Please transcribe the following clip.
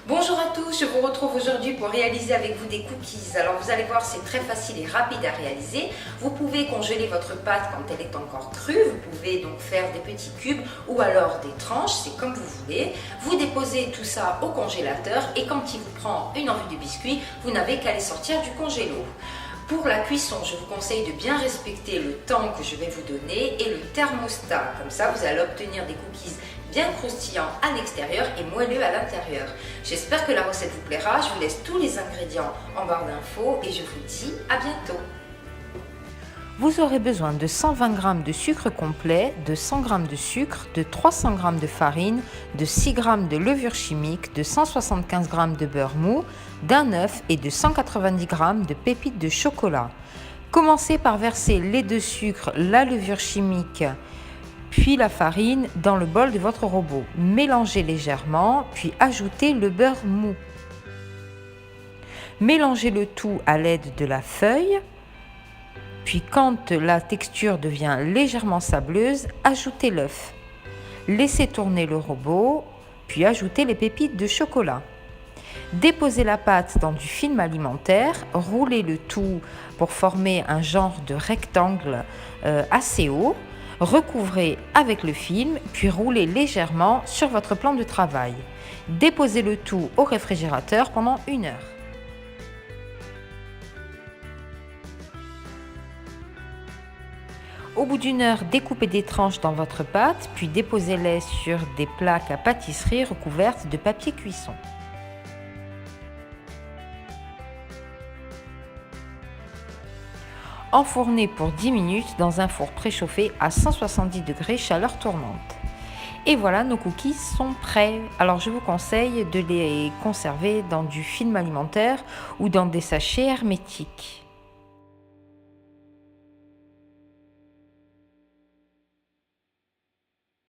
Bonjour à tous, je vous retrouve aujourd'hui pour réaliser avec vous des cookies. Alors vous allez voir, c'est très facile et rapide à réaliser. Vous pouvez congeler votre pâte quand elle est encore crue. Vous pouvez donc faire des petits cubes ou alors des tranches, c'est comme vous voulez. Vous déposez tout ça au congélateur et quand il vous prend une envie de biscuit, vous n'avez qu'à les sortir du congélo. Pour la cuisson, je vous conseille de bien respecter le temps que je vais vous donner et le thermostat. Comme ça, vous allez obtenir des cookies bien croustillants à l'extérieur et moelleux à l'intérieur. J'espère que la recette vous plaira. Je vous laisse tous les ingrédients en barre d'infos et je vous dis à bientôt. Vous aurez besoin de 120 g de sucre complet, de 100 g de sucre, de 300 g de farine, de 6 g de levure chimique, de 175 g de beurre mou, d'un œuf et de 190 g de pépites de chocolat. Commencez par verser les deux sucres, la levure chimique, puis la farine dans le bol de votre robot. Mélangez légèrement, puis ajoutez le beurre mou. Mélangez le tout à l'aide de la feuille. Puis quand la texture devient légèrement sableuse, ajoutez l'œuf. Laissez tourner le robot, puis ajoutez les pépites de chocolat. Déposez la pâte dans du film alimentaire, roulez le tout pour former un genre de rectangle assez haut. Recouvrez avec le film, puis roulez légèrement sur votre plan de travail. Déposez le tout au réfrigérateur pendant 1 heure. Au bout d'1 heure, découpez des tranches dans votre pâte, puis déposez-les sur des plaques à pâtisserie recouvertes de papier cuisson. Enfournez pour 10 minutes dans un four préchauffé à 170 degrés chaleur tournante. Et voilà, nos cookies sont prêts. Alors je vous conseille de les conserver dans du film alimentaire ou dans des sachets hermétiques.